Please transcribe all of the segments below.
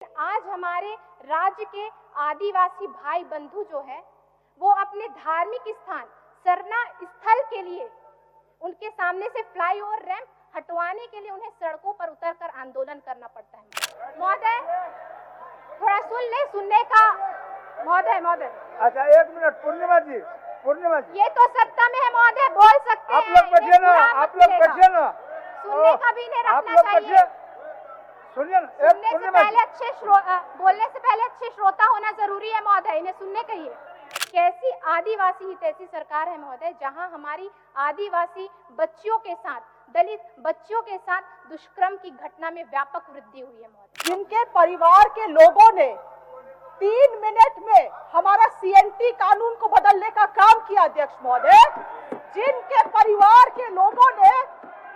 आज हमारे राज्य के आदिवासी भाई बंधु जो है वो अपने धार्मिक स्थान सरना स्थल के लिए उनके सामने से फ्लाईओवर रैंप हटवाने के लिए उन्हें सड़कों पर उतरकर आंदोलन करना पड़ता है। महोदय थोड़ा सुन ले, सुनने का महोदय। अच्छा एक मिनट, पूर्णिमा जी ये तो सत्ता में है महोदय, बोल सकते हैं। आप लोग बैठिए ना, सुनने का भी नहीं रखना चाहिए। सुनिए बोलने से पहले अच्छे श्रोता होना जरूरी है महोदय, इन्हें सुनने कहिए। कैसी आदिवासी हितैषी सरकार है महोदय, जहां हमारी आदिवासी बच्चियों के साथ, दलित बच्चियों के साथ दुष्कर्म की घटना में व्यापक वृद्धि हुई है महोदय। जिनके परिवार के लोगों ने 3 मिनट में हमारा सीएनटी कानून को बदलने का काम किया अध्यक्ष महोदय, जिनके परिवार के लोगों ने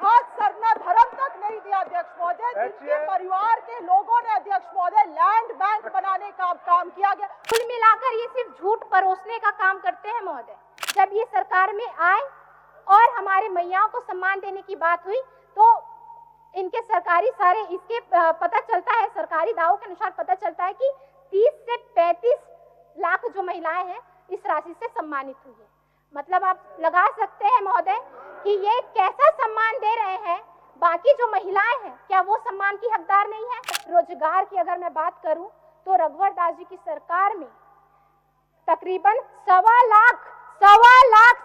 हाथ सरना धर्म तक नहीं दिया अध्यक्ष महोदय, जिनके परिवार के लोगों ने अध्यक्ष महोदय लैंड बैंक बनाने का काम किया गया। कुल मिलाकर ये सिर्फ झूठ परोसने का काम करते हैं महोदय। जब ये सरकार में आए और हमारे मैयाओं को सम्मान देने की बात हुई तो इनके सरकारी सारे इसके पता चलता है, सरकारी दावों के अनुसार पता चलता है कि 30 से 35 लाख जो महिलाएं हैं इस राशि से सम्मानित हुई है। मतलब आप लगा सकते हैं महोदय कि ये कैसा सम्मान दे रहे हैं। बाकी जो महिलाएं हैं क्या वो सम्मान की हकदार नहीं है? रोजगार की अगर मैं बात करूं तो रघुवर दास जी की सरकार में तकरीबन 1.25 लाख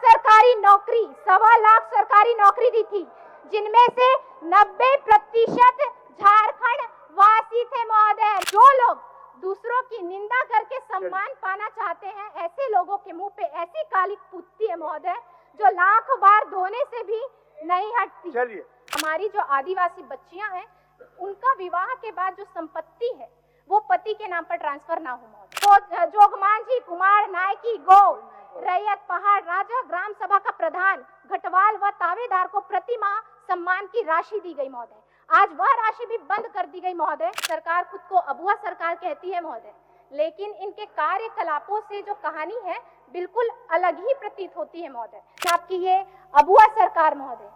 सरकारी नौकरी दी थी, जिनमें से 90% झारखंड वासी थे महोदय। जो लोग दूसरों की निंदा करके सम्मान पाना चाहते हैं, ऐसे लोगों के मुंह पे ऐसी काली पूतती है महोदय जो लाख बार धोने से भी नहीं हटती। चलिए, हमारी जो आदिवासी बच्चियां हैं उनका विवाह के बाद जो संपत्ति है वो पति के नाम पर ट्रांसफर ना हो महोदय। तो जोगमांझी, कुमार, नायकी, गौ, रैयत, पहाड़, राजा, ग्राम सभा का प्रधान, घटवाल व तावेदार को प्रति माह सम्मान की राशि दी गई महोदय। आज वह राशि भी बंद कर दी गई महोदय। सरकार खुद को अबुआ सरकार कहती है महोदय, लेकिन इनके कार्यकलापों से जो कहानी है बिल्कुल अलग ही प्रतीत होती है महोदय। आपकी ये अबुआ सरकार महोदय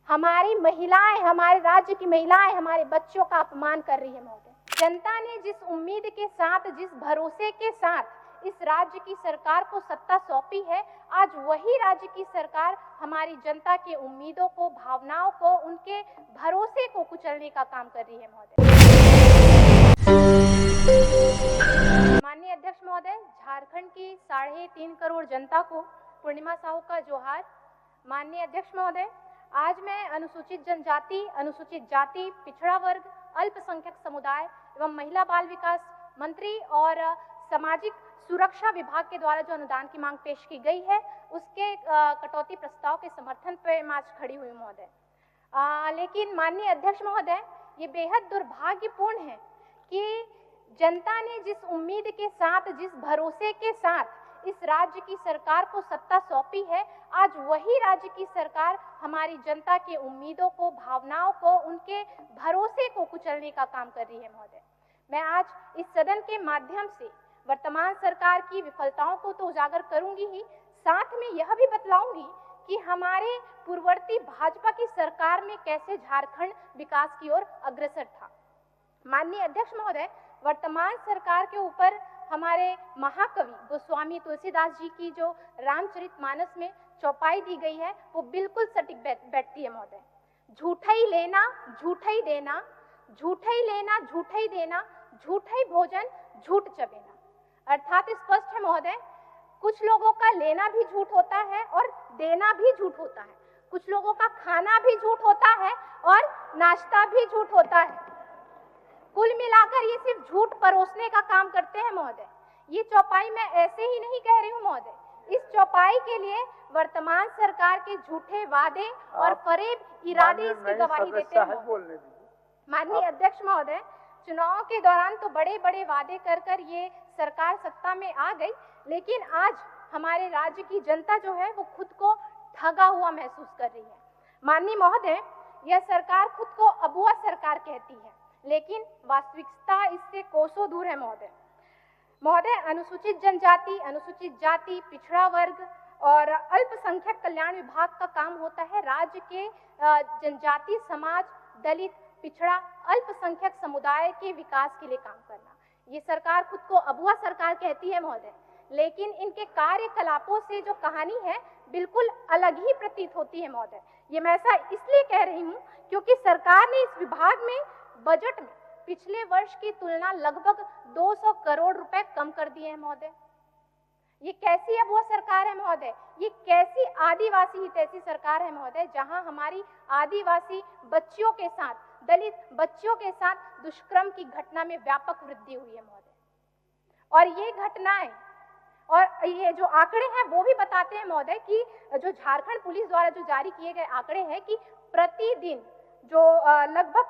हमारी महिलाएं, हमारे राज्य की महिलाएं, हमारे बच्चों का अपमान कर रही है महोदय। जनता ने जिस उम्मीद के साथ, जिस भरोसे के साथ इस राज्य की सरकार को सत्ता सौंपी है, आज वही राज्य की सरकार हमारी जनता के उम्मीदों को, भावनाओं को, उनके भरोसे को कुचलने का काम कर रही है महोदय। माननीय अध्यक्ष महोदय, झारखंड की 3.5 करोड़ जनता को पूर्णिमा साहू का जोहार। माननीय अध्यक्ष महोदय, आज मैं अनुसूचित जनजाति, अनुसूचित जाति, पिछड़ा वर्ग, अल्पसंख्यक समुदाय एवं महिला बाल विकास मंत्री और सामाजिक सुरक्षा विभाग के द्वारा जो अनुदान की मांग पेश की गई है उसके कटौती प्रस्ताव के समर्थन पर आज खड़ी हुई महोदय। लेकिन माननीय अध्यक्ष महोदय, ये बेहद दुर्भाग्यपूर्ण है कि जनता ने जिस उम्मीद के साथ, जिस भरोसे के साथ इस राज्य की सरकार को सत्ता सौंपी है, आज वही राज्य की सरकार हमारी जनता के उम्मीदों को, भावनाओं को, उनके भरोसे को कुचलने का काम कर रही है महोदय। मैं आज इस सदन के माध्यम से वर्तमान सरकार की विफलताओं को तो उजागर करूंगी ही, साथ में यह भी बतलाऊंगी कि हमारे पूर्ववर्ती भाजपा की सरकार में कैसे झारखंड विकास की ओर अग्रसर था। माननीय अध्यक्ष महोदय, वर्तमान सरकार के ऊपर हमारे महाकवि गोस्वामी तुलसीदास जी की जो रामचरितमानस में चौपाई दी गई है वो बिल्कुल सटीक बैठती है महोदय। झूठा ही लेना, झूठा ही देना, झूठा ही लेना, झूठा ही देना, झूठा ही भोजन, झूठ चबेना। अर्थात स्पष्ट है महोदय, कुछ लोगों का लेना भी झूठ होता है और देना भी झूठ होता है। कुछ लोगों का खाना भी झूठ होता है और नाश्ता भी झूठ होता है। कुल मिलाकर ये सिर्फ झूठ परोसने का काम करते हैं महोदय। ये चौपाई मैं ऐसे ही नहीं कह रही हूँ महोदय, इस चौपाई के लिए वर्तमान सरकार के झूठे वादे और फरेब इरादे इसकी गवाही देते हैं। माननीय अध्यक्ष महोदय, चुनाव के दौरान तो बड़े बड़े वादे कर ये सरकार सत्ता में आ गई, लेकिन आज हमारे राज्य की जनता जो है वो खुद को ठगा हुआ महसूस कर रही है। माननीय महोदय, यह सरकार खुद को अबुआ सरकार कहती है, लेकिन वास्तविकता इससे कोसों दूर है महोदय। अनुसूचित जनजाति, अनुसूचित जाति, पिछड़ा वर्ग और अल्पसंख्यक कल्याण विभाग का काम होता है राज्य के जनजाति समाज, दलित, पिछड़ा अल्पसंख्यक समुदाय के विकास के लिए काम करना। ये सरकार खुद को अबुआ सरकार कहती है महोदय, लेकिन इनके कार्यकलापों से जो कहानी है बिल्कुल अलग ही प्रतीत होती है महोदय। ये मैं ऐसा इसलिए कह रही हूँ क्योंकि सरकार ने इस विभाग में बजट में पिछले वर्ष की तुलना लगभग 200 करोड़ रुपए कम कर दिए हैं महोदय। ये कैसी अब वो सरकार है महोदय? ये कैसी आदिवासी हितैषी सरकार है महोदय, जहां हमारी आदिवासी बच्चियों के साथ, दलित बच्चियों के साथ दुष्कर्म की घटना में व्यापक वृद्धि हुई है महोदय। और ये घटनाएं और ये जो आंकड़े हैं वो भी बताते हैं महोदय कि जो झारखंड पुलिस द्वारा जो जारी किए गए आंकड़े हैं कि प्रतिदिन जो लगभग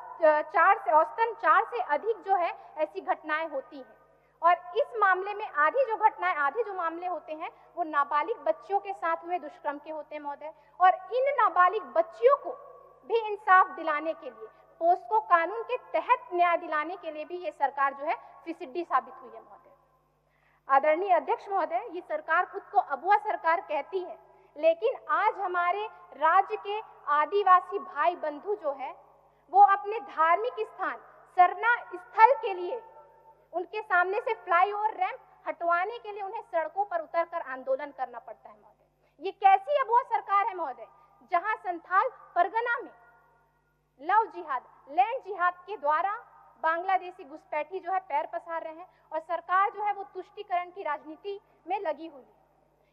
औसतन 4 से अधिक जो है ऐसी घटनाएं होती हैं। और इस मामले में आधी जो मामले होते हैं वो नाबालिग बच्चियों के साथ हुए दुष्कर्म के होते हैं महोदय। और इन नाबालिग बच्चियों को भी इंसाफ दिलाने के लिए, पोस्को कानून के तहत न्याय दिलाने के लिए भी ये सरकार जो है फिसिड्डी साबित हुई है महोदय। आदरणीय अध्यक्ष महोदय, ये सरकार खुद को अबुआ सरकार कहती है, लेकिन आज हमारे राज्य के आदिवासी भाई बंधु जो है वो अपने धार्मिक स्थान सरना स्थल के लिए उनके सामने से फ्लाईओवर रैंप हटवाने के लिए उन्हें सड़कों पर उतरकर आंदोलन करना पड़ता है महोदय। ये कैसी अब वो सरकार है महोदय, जहां संथाल परगना में लव जिहाद, लैंड जिहाद के द्वारा बांग्लादेशी घुसपैठी जो है पैर पसार रहे हैं और सरकार जो है वो तुष्टीकरण की राजनीति में लगी हुई है।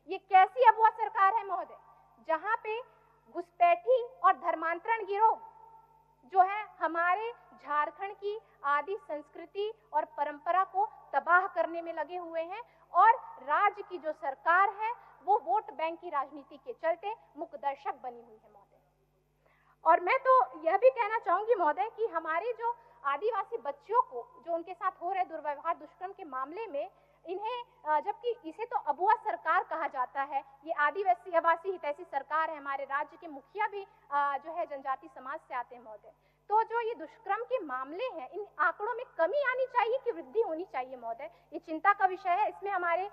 ये कैसी अब वो सरकार है महोदय, जहां पे घुसपैठी और धर्मांतरण गिरोह जो है हमारे झारखंड की आदि संस्कृति और परंपरा को तबाह करने में लगे हुए हैं और राज्य की जो सरकार है वो वोट बैंक की राजनीति के चलते मुकदर्शक बनी हुई है महोदय। और मैं तो यह भी कहना चाहूंगी महोदय कि हमारे जो आदिवासी बच्चियों को जो उनके साथ हो रहे दुर्व्यवहार दुष्कर्म के मामले में इन्हें, जबकि इसे तो अबुआ सरकार कहा जाता है, ये आदिवासी हितैषी सरकार है, हमारे राज्य के मुखिया भी जो है जनजाति समाज से आते हैं महोदय। तो जो ये दुष्कर्म के मामले हैं इन आंकड़ों में कमी आनी चाहिए कि वृद्धि होनी चाहिए महोदय, ये चिंता का विषय है। इसमें हमारे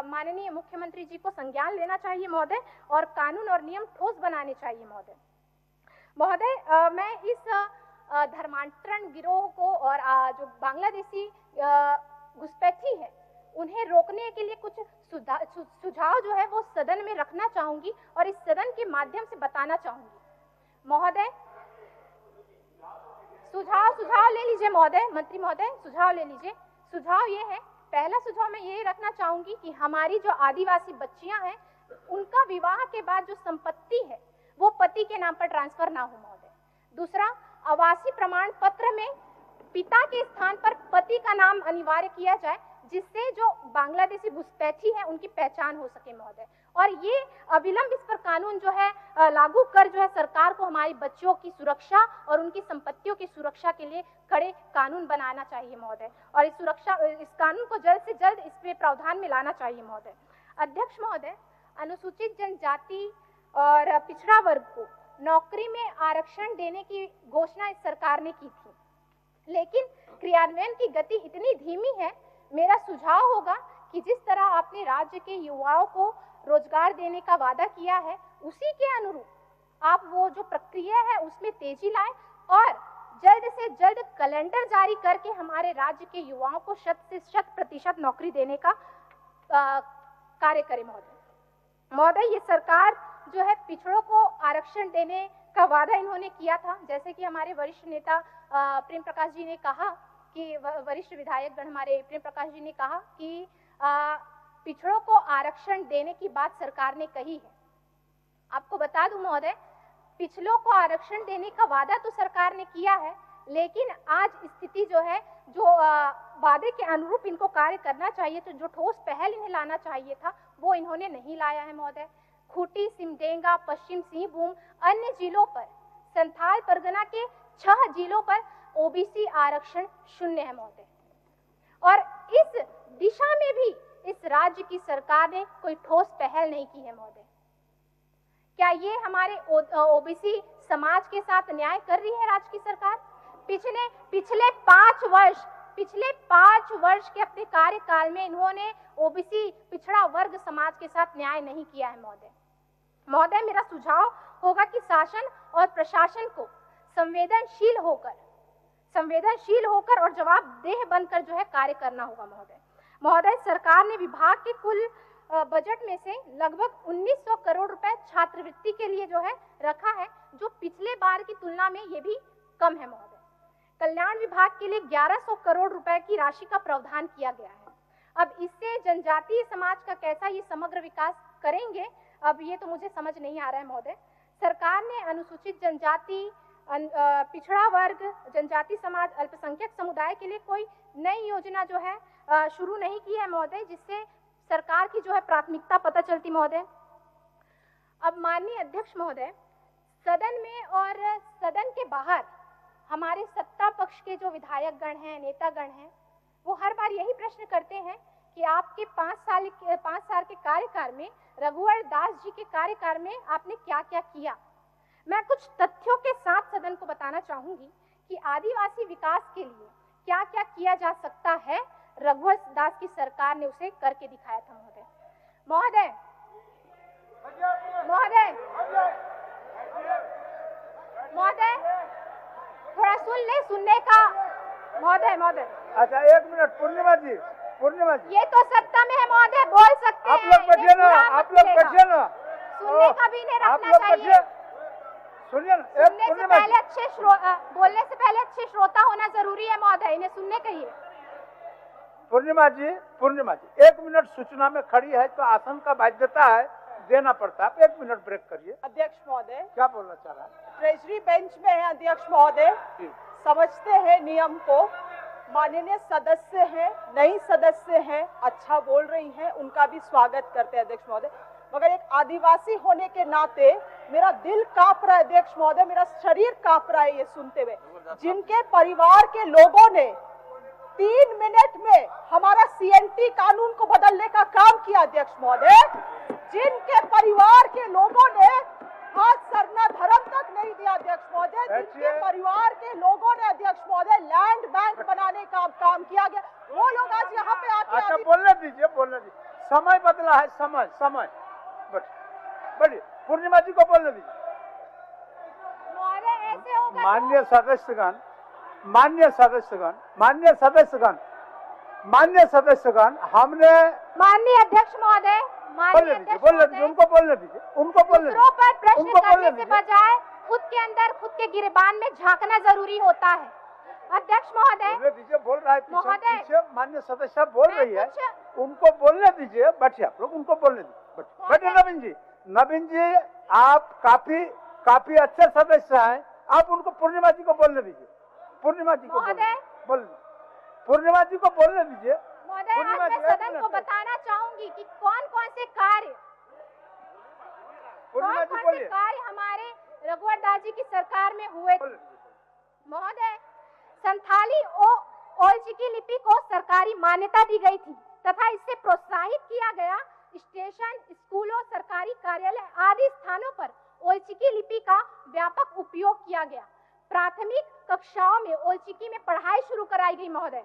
माननीय मुख्यमंत्री जी को संज्ञान लेना चाहिए महोदय और कानून और नियम ठोस बनाने चाहिए महोदय। महोदय, मैं इस धर्मांतरण गिरोह को और जो बांग्लादेशी घुसपैठी है उन्हें रोकने के लिए कुछ सुझाव जो है वो सदन में रखना चाहूंगी और इस सदन के माध्यम से बताना चाहूंगी महोदय। सुझाव ले लीजिए महोदय, मंत्री महोदय सुझाव ले लीजिए। सुझाव ये है, पहला सुझाव मैं ये रखना चाहूंगी कि हमारी जो आदिवासी बच्चियां हैं उनका विवाह के बाद जो संपत्ति है वो पति के नाम पर ट्रांसफर ना हो महोदय। दूसरा, आवासीय प्रमाण पत्र में पिता के स्थान पर पति का नाम अनिवार्य किया जाए जिससे जो बांग्लादेशी घुसपैठी है उनकी पहचान हो सके महोदय। और ये अविलंब इस पर कानून जो है लागू कर जो है सरकार को हमारी बच्चियों की सुरक्षा और उनकी संपत्तियों की सुरक्षा के लिए कड़े कानून बनाना चाहिए महोदय और इस कानून को जल्द से जल्द इसमें प्रावधान में लाना चाहिए महोदय। अध्यक्ष महोदय, अनुसूचित जनजाति और पिछड़ा वर्ग को नौकरी में आरक्षण देने की घोषणा इस सरकार ने की थी, लेकिन क्रियान्वयन की गति इतनी धीमी है। मेरा सुझाव होगा कि जिस तरह आपने राज्य के युवाओं को रोजगार देने का वादा किया है उसी के अनुरूप आप वो जो प्रक्रिया है उसमें तेजी लाएं और जल्द से जल्द कैलेंडर जारी करके हमारे राज्य के युवाओं को 100% नौकरी देने का कार्य करें महोदय। ये सरकार जो है पिछड़ों को आरक्षण देने का वादा इन्होंने किया था, जैसे कि हमारे वरिष्ठ नेता प्रेम प्रकाश जी ने कहा कि वरिष्ठ विधायकगण हमारे प्रेम प्रकाश जी ने कहा कि पिछड़ों को आरक्षण देने की बात सरकार ने कही है। आपको बता दूं महोदय, पिछड़ों को आरक्षण देने का वादा तो सरकार ने किया है, लेकिन आज स्थिति जो है जो वादे के अनुरूप इनको कार्य करना चाहिए, तो जो ठोस पहल इन्हें लाना चाहिए था वो इन्होंने नहीं लाया है महोदय। खूंटी, सिमडेगा, पश्चिम सिंहभूम, अन्य जिलों पर, संथाल परगना के 6 जिलों पर ओबीसी आरक्षण 0 है महोदय। और इस दिशा में भी इस राज्य की सरकार ने कोई ठोस पहल नहीं की है महोदय। क्या ये हमारे ओबीसी समाज के साथ न्याय कर रही है राज्य की सरकार? पिछले 5 वर्ष के अपने कार्यकाल में इन्होंने ओबीसी पिछड़ा वर्ग समाज के साथ न्याय नहीं किया है महोदय। मेरा सुझाव होगा कि शासन और प्रशासन को संवेदनशील होकर संवेदनशील होकर और जवाबदेह बनकर जो है कार्य करना होगा महोदय। सरकार ने विभाग के कुल बजट में से लगभग 1900 करोड़ रुपए छात्रवृत्ति के लिए जो है रखा है, जो पिछले बार की तुलना में ये भी कम है महोदय। कल्याण विभाग के लिए 1100 करोड़ रुपए की राशि का प्रावधान किया गया है। अब इससे जनजातीय समाज का कैसा ये समग्र विकास करेंगे, अब ये तो मुझे समझ नहीं आ रहा है महोदय। सरकार ने अनुसूचित जनजाति, पिछड़ा वर्ग, जनजाति समाज, अल्पसंख्यक समुदाय के लिए कोई नई योजना जो है शुरू नहीं की है महोदय, जिससे सरकार की जो है प्राथमिकता पता चलती महोदय। अब माननीय अध्यक्ष महोदय, सदन में और सदन के बाहर हमारे सत्ता पक्ष के जो विधायक गण हैं, नेतागण हैं, वो हर बार यही प्रश्न करते हैं कि आपके 5 साल के कार्यकाल में, रघुवर दास जी के कार्यकाल में आपने क्या क्या किया। मैं कुछ तथ्यों के साथ सदन को बताना चाहूंगी कि आदिवासी विकास के लिए क्या क्या किया जा सकता है। रघुवर दास की सरकार ने उसे करके दिखाया था महोदय। थोड़ा सुन ले, सुनने का महोदय। अच्छा, 1 मिनट। पूर्णिमा जी, ये तो सत्ता में है महोदय, बोल सकते हैं। आप लोग बैठिए ना, सुनने का भी नहीं रखना चाहिए। सुनिए ना, बोलने से पहले अच्छे श्रोता होना जरूरी है महोदय, इन्हें सुनने कहिए। पूर्णिमा जी, 1 मिनट सूचना में खड़ी है तो आसन का बाध्यता है, देना पड़ता है। आप 1 मिनट ब्रेक करिए। अध्यक्ष महोदय, क्या बोलना चाह रहा है? ट्रेजरी बेंच में है अध्यक्ष महोदय, समझते हैं नियम को। माननीय सदस्य हैं, नई सदस्य हैं, अच्छा बोल रही हैं, उनका भी स्वागत करते हैं अध्यक्ष महोदय। मगर एक आदिवासी होने के नाते मेरा दिल कांप रहा है अध्यक्ष महोदय, मेरा शरीर कांप रहा है ये सुनते हुए। जिनके परिवार के लोगों ने 3 मिनट में हमारा सीएनटी कानून को बदलने का काम किया अध्यक्ष महोदय, जिनके परिवार के लोगों ने हाथ सरना धर्म तक नहीं दिया अध्यक्ष महोदय, जिनके परिवार के लोगों ने अध्यक्ष महोदय लैंड बैंक बनाने का काम किया गया, वो लोग आज यहाँ पे आके। अच्छा, बोलने दीजिए। समय बदला है, समय बढ़िए। पूर्णिमा जी को बोलने दीजिए। ऐसे होगा। माननीय सदस्यगण, हमने माननीय अध्यक्ष महोदय, उनको बोलने दीजिए। दूसरों पर प्रश्न करने से बजाय खुद के अंदर, खुद के गिरबान में झांकना जरूरी होता है। अध्यक्ष महोदय दीजिए, बोल रहा है महोदय, पीछे माननीय सदस्य बोल रही है, उनको बोलने दीजिए। बैठिए आप लोग, उनको बोलने दीजिए। बैठे नवीन जी, आप काफी अच्छे सदस्य हैं, आप उनको पूर्णिमा जी को बोलने दीजिए। पूर्णिमा जी को बोलने दीजिए। महोदय, आज मैं सदन को बताना चाहूंगी कि कौन कौन से कार्य हमारे रघुवर दास जी की सरकार में हुए थे। महोदय, संथाली ओल्चिकी लिपि को सरकारी मान्यता दी गई थी तथा इससे प्रोत्साहित किया गया। स्टेशन, स्कूलों, सरकारी कार्यालय आदि स्थानों पर ओल्चिकी लिपि का व्यापक उपयोग किया गया। प्राथमिक कक्षाओं में ओल्चिकी में पढ़ाई शुरू कराई गई महोदय।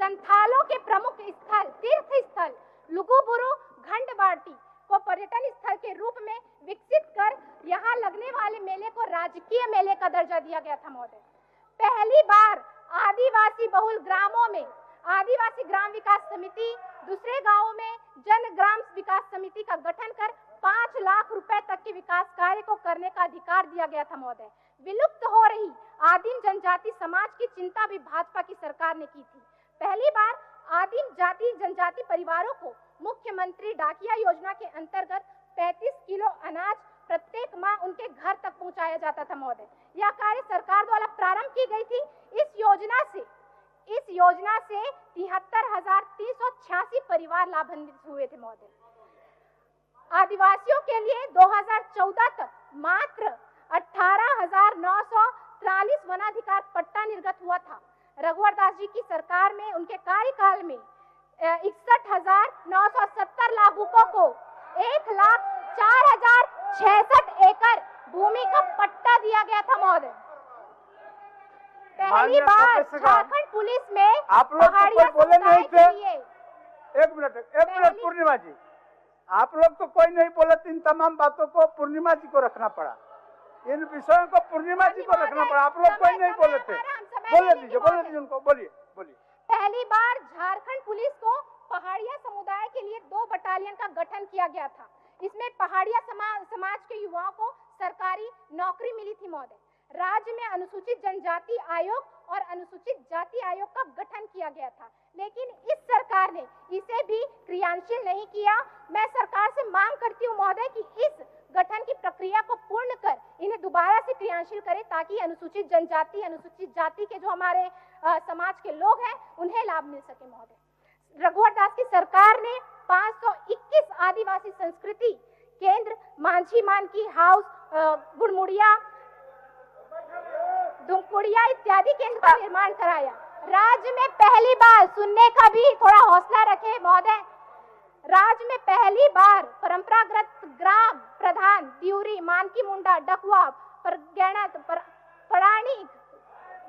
संथालों के प्रमुख स्थल, तीर्थ स्थल लुगुबुरु घंटबाटी को पर्यटन स्थल के रूप में विकसित कर यहाँ लगने वाले मेले को राजकीय मेले का दर्जा दिया गया था महोदय। पहली बार आदिवासी बहुल ग्रामों में आदिवासी ग्राम विकास समिति, दूसरे गांवों में जन ग्राम विकास समिति का गठन कर 5 लाख रुपए तक के विकास कार्य को करने का अधिकार दिया गया था महोदय। विलुप्त हो रही आदिम जनजाति समाज की चिंता भी भाजपा की सरकार ने की थी। पहली बार आदिम जाति जनजाति परिवारों को मुख्यमंत्री डाकिया योजना के अंतर्गत 35 किलो अनाज प्रत्येक माह उनके घर तक पहुंचाया जाता था महोदय। यह कार्य सरकार द्वारा प्रारंभ की गई थी। इस योजना से 73,386 परिवार लाभान्वित हुए थे महोदय। आदिवासियों के लिए 2014 तक मात्र 18,943 वनाधिकार पट्टा निर्गत हुआ था। रघुवर दास जी की सरकार में, उनके कार्यकाल में 61,970 लाभुकों को 1,04,066 एकड़ भूमि का पट्टा दिया गया था महोदय। पहली बार झारखंड पुलिस में आप लोग तो बोले नहीं थे। एक मिनट पूर्णिमा जी, आप लोग तो कोई नहीं बोले। इन तमाम बातों को पूर्णिमा जी को रखना पड़ा, इन विषयों को पूर्णिमा जी को रखना पड़ा। आप लोग कोई नहीं बोले थे। बोलने दीजिए उनको, बोलिए। पहली बार झारखंड पुलिस को पहाड़िया समुदाय के लिए 2 बटालियन का गठन किया गया था। इसमें पहाड़िया समाज के युवाओं को सरकारी नौकरी मिली थी महोदय। राज्य में अनुसूचित जनजाति आयोग और अनुसूचित जाति आयोग का गठन किया गया था, लेकिन इस सरकार ने इसे भी क्रियान्वित नहीं किया। मैं सरकार से मांग करती हूँ महोदय कि इस गठन की प्रक्रिया को पूर्ण कर इन्हें दोबारा से क्रियान्वित करें, ताकि अनुसूचित जनजाति, अनुसूचित जाति के जो हमारे समाज के लोग हैं उन्हें लाभ मिल सके महोदय। रघुवर दास की सरकार ने 521 आदिवासी संस्कृति केंद्र, मांझी मानकी हाउस, गुड़मुड़िया, धुमकुड़िया इत्यादि केंद्र का निर्माण कराया। राज्य में पहली बार, सुनने का भी थोड़ा हौसला रखे महोदय, राज्य में पहली बार परंपरागत ग्राम प्रधान दिउरी, मानकी मुंडा, डकवा, परगैणत, पराणी,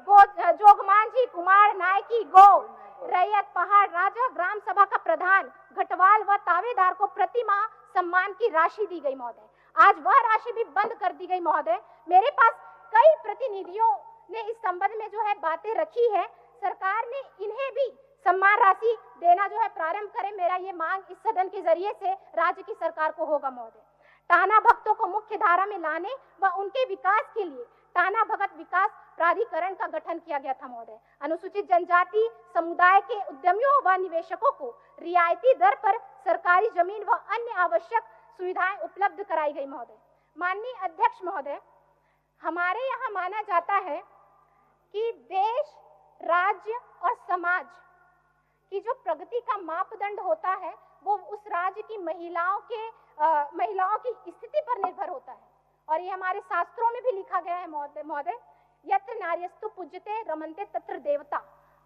जोगमांझी, कुमार, नायकी, गो, रैयत, पहाड़, राजा, ग्राम सभा का प्रधान, घटवाल व तावेदार को प्रति माह सम्मान की राशि दी गई महोदय। आज वह राशि भी बंद कर दी गई महोदय। मेरे पास कई प्रतिनिधियों ने इस संबंध में जो है बातें रखी है। सरकार ने इन्हें भी सम्मान राशि देना जो है प्रारंभ करे। मेरा ये मांग इस सदन के जरिए से राज्य की सरकार को होगा महोदय। टाना भक्तों को मुख्य धारा में लाने व उनके विकास के लिए टाना भगत विकास प्राधिकरण का गठन किया गया था महोदय। अनुसूचित जनजाति समुदाय के उद्यमियों व निवेशकों को रियायती दर पर सरकारी जमीन व अन्य आवश्यक सुविधाएं उपलब्ध कराई गई महोदय। माननीय अध्यक्ष महोदय, हमारे यहाँ माना जाता है कि देश, राज्य और समाज की जो प्रगति का मापदंड होता है वो उस राज्य की महिलाओं की स्थिति पर निर्भर होता है। और ये हमारे शास्त्रों में भी लिखा गया है महोदय, यत्र नार्यस्तु पूज्यते रमन्ते तत्र देवता,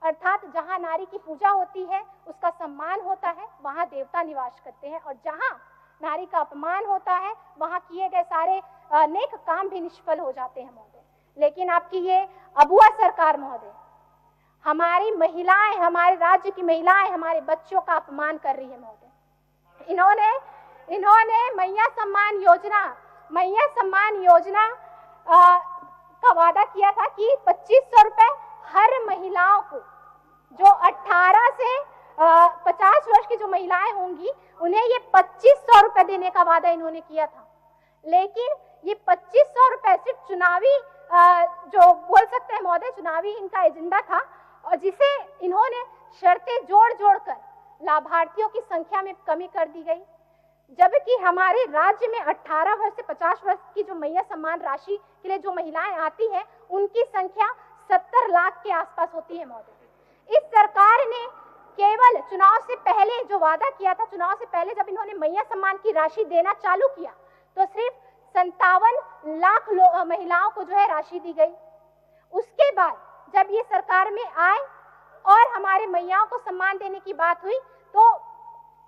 अर्थात जहाँ नारी की पूजा होती है, उसका सम्मान होता है, वहाँ देवता निवास करते हैं, और जहाँ नारी का अपमान होता है वहाँ किए गए सारे नेक काम भी निष्फल हो जाते हैं महोदय। लेकिन आपकी ये अबुआ सरकार महोदय हमारी महिलाएं, हमारे राज्य की महिलाएं, हमारे बच्चों का अपमान कर रही है महोदय। इन्होंने मैया सम्मान योजना का वादा किया था कि 2500 रुपए हर महिलाओं को, जो 18 से 50 वर्ष की जो महिलाएं होंगी उन्हें ये 2500 रुपए देने का वादा इन्होंने किया था। लेकिन ये 2500 रुपए सिर्फ चुनावी जो बोल सकते हैं महोदय, चुनावी इनका एजेंडा था, और जिसे इन्होंने शर्तें जोड़ कर लाभार्थियों की संख्या में कमी कर दी गई। जबकि हमारे राज्य में 18 वर्ष से 50 वर्ष की जो मैया सम्मान राशि के लिए जो महिलाएं आती हैं उनकी संख्या 70 लाख के आसपास होती है महोदय। इस सरकार ने केवल चुनाव से पहले जो वादा किया था, चुनाव से पहले जब इन्होंने मैया सम्मान की राशि देना चालू किया तो सिर्फ 57 लाख महिलाओं को जो है राशि दी गई। उसके बाद जब ये सरकार में आए और हमारे मैयाओं को सम्मान देने की बात हुई तो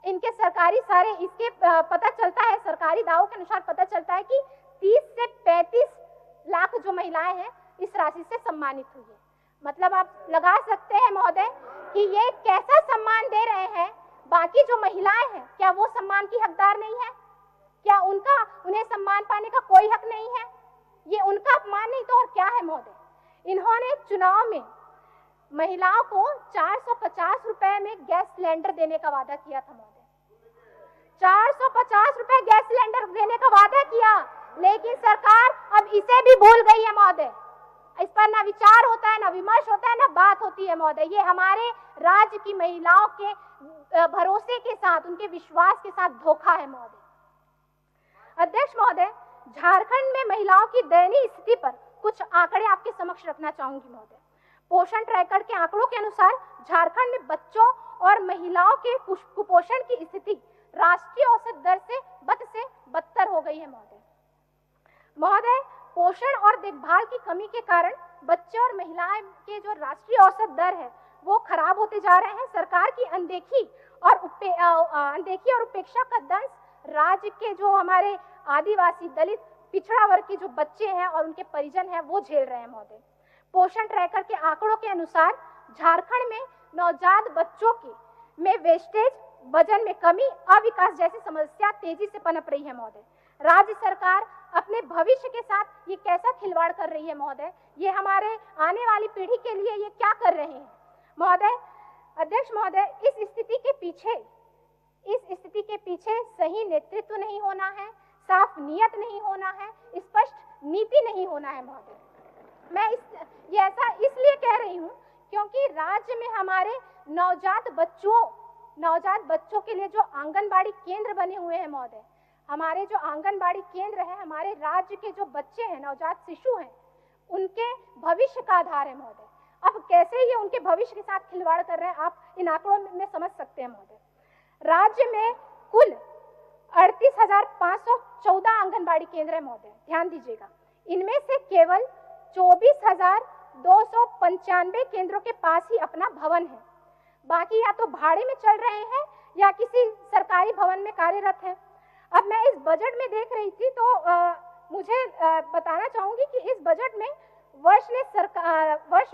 इनके सरकारी सारे इसके पता चलता है, सरकारी दावों के अनुसार पता चलता है कि 30 से 35 लाख जो महिलाएं हैं इस राशि से सम्मानित हुई है। मतलब आप लगा सकते हैं महोदय कि ये कैसा सम्मान दे रहे हैं। बाकी जो महिलाएं हैं क्या वो सम्मान की हकदार नहीं है? क्या उन्हें सम्मान पाने का कोई हक नहीं है? ये उनका अपमान नहीं तो और क्या है महोदय। इन्होंने चुनाव में महिलाओं को 450 रुपए में गैस सिलेंडर देने का वादा किया था महोदय। 450 रुपए गैस सिलेंडर देने का वादा किया, लेकिन सरकार अब इसे भी भूल गई है महोदय। इस पर ना विचार होता है, ना विमर्श होता है, ना बात होती है महोदय। ये हमारे राज्य की महिलाओं के भरोसे के साथ, उनके विश्वास के साथ धोखा है महोदय। अध्यक्ष महोदय, झारखंड में महिलाओं की दयनीय स्थिति पर कुछ आंकड़े आपके समक्ष रखना चाहूंगी महोदय। पोषण ट्रैकर के आंकड़ों के अनुसार झारखंड में बच्चों और महिलाओं के कुपोषण की स्थिति राष्ट्रीय औसत दर से बदतर हो गई है महोदय। पोषण और देखभाल की कमी के कारण बच्चे और महिलाएं के जो राष्ट्रीय औसत दर है वो खराब होते जा रहे हैं। सरकार की अनदेखी और उपेक्षा का दंश राज्य के जो हमारे आदिवासी, दलित, पिछड़ा वर्ग के जो बच्चे हैं और उनके परिजन हैं वो झेल रहे हैं महोदय। पोषण ट्रैकर के आंकड़ों के अनुसार झारखंड में नवजात बच्चों में वेस्टेज, वजन में कमी, अविकास जैसी समस्या तेजी से पनप रही है महोदय। राज्य सरकार अपने भविष्य के साथ ये कैसा खिलवाड़ कर रही है महोदय? ये हमारे आने वाली पीढ़ी के लिए ये क्या कर रहे हैं महोदय? अध्यक्ष महोदय, इस स्थिति के पीछे सही नेतृत्व नहीं होना है, साफ नियत नहीं होना है, स्पष्ट नीति नहीं होना है महोदय। मैं ये ऐसा इसलिए कह रही हूँ क्योंकि राज्य में हमारे नवजात बच्चों के लिए जो आंगनबाड़ी केंद्र बने हुए हैं महोदय, हमारे जो आंगनबाड़ी केंद्र है, हमारे राज्य के जो बच्चे हैं, नवजात शिशु हैं, उनके भविष्य का आधार है महोदय। अब कैसे ये उनके भविष्य के साथ खिलवाड़ कर रहे हैं, आप इन आंकड़ों में समझ सकते हैं महोदय। राज्य में कुल 38,514 आंगनबाड़ी केंद्र है महोदय, ध्यान दीजिएगा। इनमें से केवल 24,295 केंद्रों के पास ही अपना भवन है, बाकी या तो भाड़े में चल रहे हैं या किसी सरकारी भवन में कार्यरत हैं। अब मैं इस बजट में देख रही थी तो मुझे बताना चाहूंगी कि इस बजट में वर्ष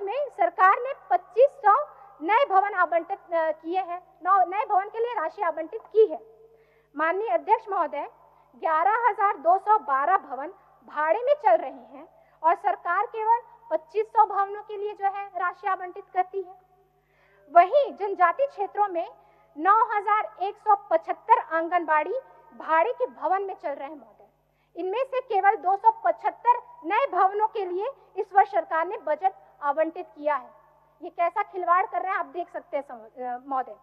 में सरकार ने 2500 नए भवन आवंटित किए हैं, नए भवन के लिए राशि आवंटित की है। माननीय अध्यक्ष महोदय, 11,212 भवन भाड़े में चल रहे हैं और सरकार केवल 2500 भवनों के लिए जो है राशि आवंटित करती है। वहीं जनजातीय क्षेत्रों में 9,175 आंगनबाड़ी भाड़े के भवन में चल रहे हैं महोदय। इनमें से केवल 275 नए भवनों के लिए इस वर्ष सरकार ने बजट आवंटित किया है। ये कैसा खिलवाड़ कर रहे हैं आप देख सकते हैं महोदय।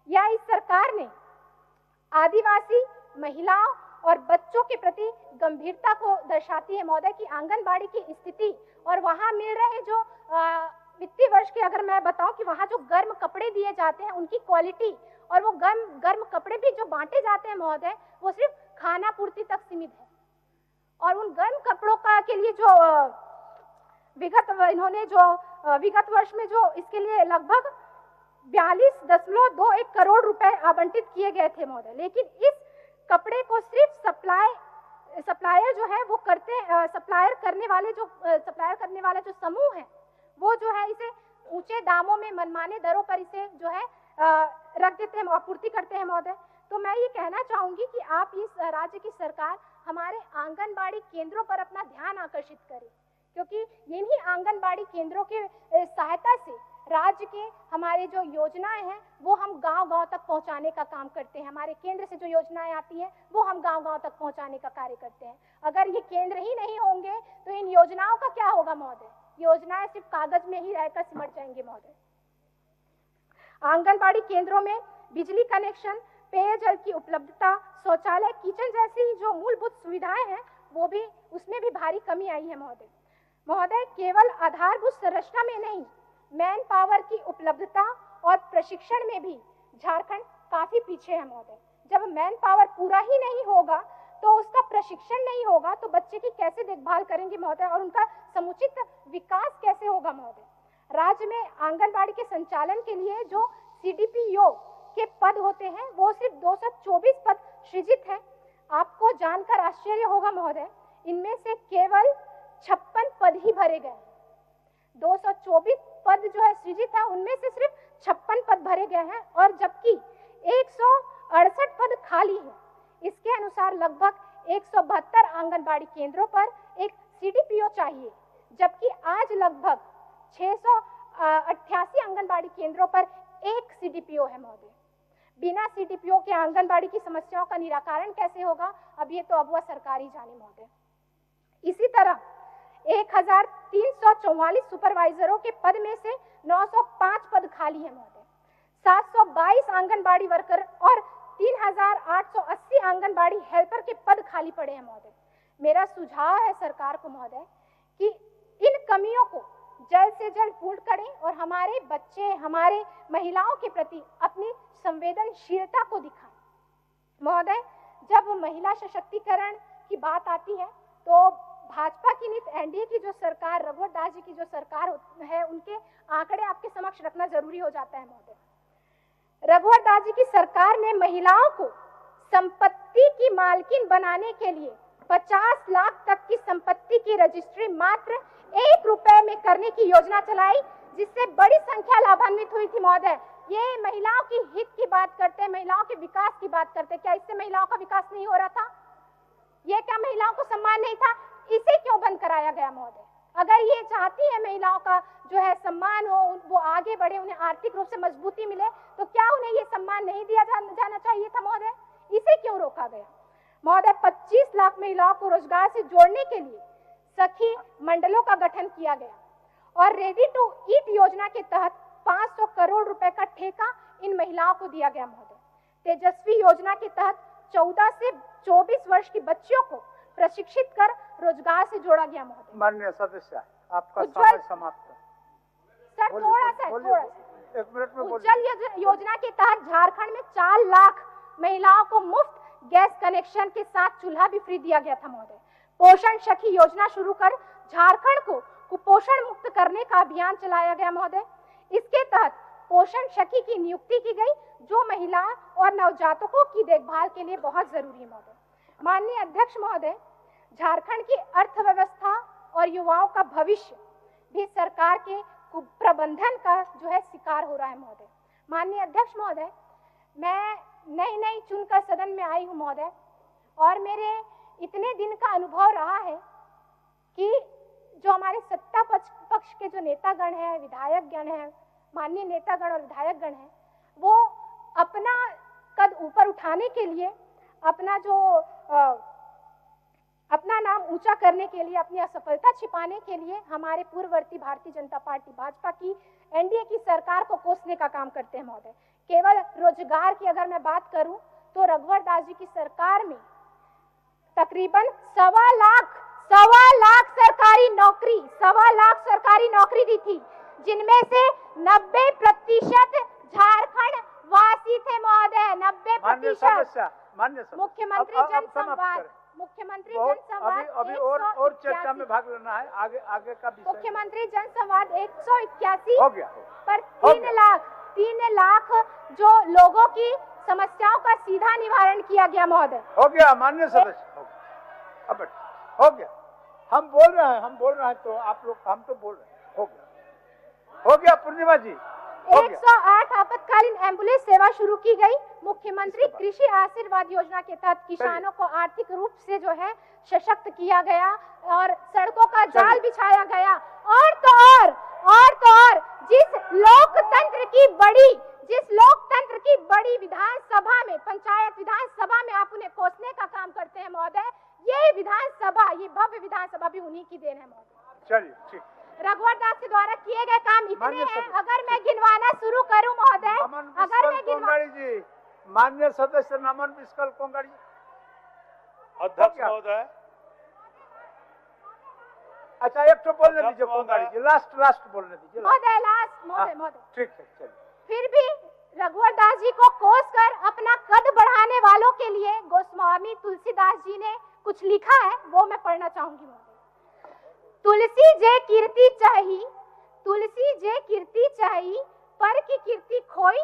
या इस सरकार ने आदिवासी महिलाओं और बच्चों के प्रति गंभीरता को दर्शाती है महोदय कि आंगनबाड़ी की स्थिति और वहां मिल रहे जो वित्तीय वर्ष के अगर मैं बताऊं कि वहां जो गर्म कपड़े दिए जाते हैं उनकी क्वालिटी और वो गर्म कपड़े भी जो बांटे जाते हैं महोदय वो सिर्फ खाना पूर्ति तक सीमित है। और उन गर्म कपड़ों का के लिए जो विगत वर्ष में जो इसके लिए लगभग 42.21 करोड़ रुपए आवंटित किए गए थे महोदय, लेकिन इस कपड़े को सिर्फ सप्लायर जो है वो सप्लायर करने वाला जो समूह है वो जो है इसे ऊंचे दामों में मनमाने दरों पर इसे जो है रख देते हैं, आपूर्ति करते हैं महोदय। तो मैं ये कहना चाहूंगी कि आप इस राज्य की सरकार हमारे आंगनबाड़ी केंद्रों पर अपना ध्यान आकर्षित करें, क्योंकि इन्हीं आंगनबाड़ी केंद्रों की सहायता से राज्य के हमारे जो योजनाएं हैं वो हम गांव-गांव तक पहुंचाने का काम करते हैं। हमारे केंद्र से जो योजनाएं आती हैं वो हम गांव-गांव तक पहुंचाने का कार्य करते हैं। अगर ये केंद्र ही नहीं होंगे तो इन योजनाओं का क्या होगा महोदय? योजनाएं सिर्फ कागज में ही रहकर सिमट जाएंगे महोदय। आंगनबाड़ी केंद्रों में बिजली कनेक्शन, पेयजल की उपलब्धता, शौचालय, किचन जैसी जो मूलभूत सुविधाएं हैं वो भी उसमें भी भारी कमी आई है महोदय। केवल आधारभूत संरचना में नहीं, मैन पावर की उपलब्धता और प्रशिक्षण में भी झारखंड काफी पीछे है महोदय। जब मैन पावर पूरा ही नहीं होगा तो उसका प्रशिक्षण नहीं होगा तो बच्चे की कैसे देखभाल करेंगे महोदय और उनका समुचित विकास कैसे होगा महोदय। राज्य में आंगनबाड़ी के संचालन के लिए जो CDPO के पद होते हैं वो सिर्फ 224 पद सृजित हैं। आपको जानकर आश्चर्य होगा महोदय, इनमें से केवल 56 पद ही भरे गए। 224 पद जो है सृजित है उनमें से सिर्फ 56 पद भरे गए हैं और जबकि 168 पद खाली हैं। इसके अनुसार लगभग 172 आंगनबाड़ी केंद्रों पर एक CDPO चाहिए, जबकि आज लगभग 688 आंगनबाड़ी केंद्रों पर एक CDPO है महोदय। बिना CDPO के आंगनबाड़ी की समस्याओं का निराकरण कैसे होगा, अब ये तो अबुआ सरकार ही जाने महोदय। इसी तरह 1344 सुपरवाइजरों के पद में से 905 पद खाली है महोदय। 722 आंगनबाड़ी वर्कर और 3880 आंगनबाड़ी हेल्पर के पद खाली पड़े हैं महोदय। मेरा सुझाव है सरकार को महोदय कि इन कमियों को जल्द से जल्द पूर्ण करें और हमारे बच्चे, हमारे महिलाओं के प्रति अपनी संवेदनशीलता को दिखाएं महोदय। जब महिला सशक्तिकरण की बात आती है तो भाजपा की नीति, NDA की जो सरकार, रघुवर दास जी की जो सरकार है, उनके आंकड़े आपके समक्ष रखना जरूरी हो जाता है महोदय। रघुवर दास जी की सरकार ने महिलाओं को संपत्ति की मालकिन बनाने के लिए 50 लाख तक की संपत्ति की रजिस्ट्री मात्र 1 रुपए में करने की योजना चलाई, जिससे बड़ी संख्या लाभान्वित हुई थी महोदय। ये महिलाओं की हित की बात करते हैं, महिलाओं के विकास की बात करते हैं, क्या इससे महिलाओं का विकास नहीं हो रहा था? ये क्या महिलाओं को सम्मान नहीं था? इसे क्यों बंद कराया गया महोदय? अगर ये चाहती है महिलाओं का जो है सम्मान हो, वो आगे बढ़े, उन्हें आर्थिक रूप से मजबूती मिले, तो क्या उन्हें ये सम्मान नहीं दिया जाना चाहिए था महोदय? इसे क्यों रोका गया महोदय? 25 लाख महिलाओं को रोजगार से जोड़ने के लिए सखी मंडलों का गठन किया गया और रेडी टू ईट योजना के तहत 500 करोड़ रुपए का ठेका इन महिलाओं को दिया गया महोदय। तेजस्वी योजना के तहत 14 से 24 वर्ष की बच्चियों को प्रशिक्षित कर रोजगार से जोड़ा गया महोदय। माननीय सदस्य, आपका उज्ज्वल- समय समाप्त है। सर बोलिए, थोड़ा सा बोलिए, थोड़ा सा। 1 मिनट में बोलिए। उज्ज्वल योजना के तहत झारखंड में 4 लाख महिलाओं को मुफ्त गैस कनेक्शन के साथ चूल्हा भी फ्री दिया गया था महोदय। पोषण सखी योजना शुरू कर झारखंड को कुपोषण मुक्त करने का अभियान चलाया गया महोदय। इसके तहत पोषण सखी की नियुक्ति की गई, जो महिला और नवजातकों की देखभाल के लिए बहुत जरूरी है महोदय। माननीय अध्यक्ष महोदय, झारखंड की अर्थव्यवस्था और युवाओं का भविष्य भी सरकार के कुप्रबंधन का जो है शिकार हो रहा है महोदय। माननीय अध्यक्ष महोदय, मैं नई चुनकर सदन में आई हूँ महोदय, और मेरे इतने दिन का अनुभव रहा है कि जो हमारे सत्ता पक्ष के जो नेतागण हैं, विधायकगण हैं, माननीय नेतागण और विधायकगण हैं, वो अपना कद ऊपर उठाने के लिए, अपना नाम ऊंचा करने के लिए, अपनी असफलता छिपाने के लिए हमारे पूर्ववर्ती भारतीय जनता पार्टी भाजपा की एनडीए की सरकार को कोसने का काम करते हैं महोदय। केवल रोजगार की अगर मैं बात करूं तो रघुवर दास जी की सरकार में तकरीबन 1.25 लाख सरकारी नौकरी दी थी, जिनमें से 90% झारखंड वासी थे महोदय। 90%। मुख्यमंत्री जनसंवाद अभी और चर्चा में भाग लेना है, आगे का विषय। मुख्यमंत्री जनसंवाद 181 हो गया पर 3 लाख जो लोगों की समस्याओं का सीधा निवारण किया गया महोदय। हो गया माननीय सदस्य, अब हो गया। हम बोल रहे हैं तो आप लोग, हम तो बोल रहे हैं। हो गया पूर्णिमा जी। 108 आपातकालीन एम्बुलेंस सेवा शुरू की गई। मुख्यमंत्री कृषि आशीर्वाद योजना के तहत किसानों को आर्थिक रूप से जो है सशक्त किया गया और सड़कों का जाल बिछाया गया। और तो और जिस लोकतंत्र की बड़ी विधानसभा में, पंचायत विधानसभा में आप उन्हें कोसने का काम करते हैं महोदय। ये विधानसभा, ये भव्य विधानसभा भी उन्हीं की देन है महोदय। चलिए ठीक। रघुवर दास के द्वारा किए गए काम इतने हैं, अगर मैं गिनवाना शुरू करूं महोदय, अगर मैं कोंगाड़ी जी, माननीय सदस्य नमन बिस्कल कोंगाड़ी। अध्यक्ष महोदय, अच्छा एक तो बोलने दीजिए कोंगाड़ी जी, लास्ट बोलने दीजिए महोदय। ठीक है चलिए। फिर भी रघुवर दास जी को कोस कर अपना कद बढ़ाने वालों के लिए गोस्वामी तुलसीदास जी ने कुछ लिखा है, वो मैं पढ़ना चाहूंगी महोदय। तुलसी जे कीर्ति चाही पर की कीर्ति खोई,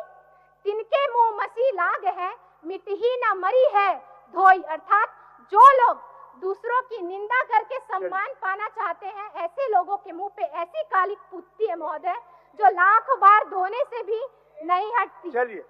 तिनके मुंह मसी लाग है मिटही न मरी है धोई। अर्थात जो लोग दूसरों की निंदा करके सम्मान पाना चाहते हैं, ऐसे लोगों के मुंह पे ऐसी काली पुतती है महोदय, जो लाख बार धोने से भी नहीं हटती। चलिए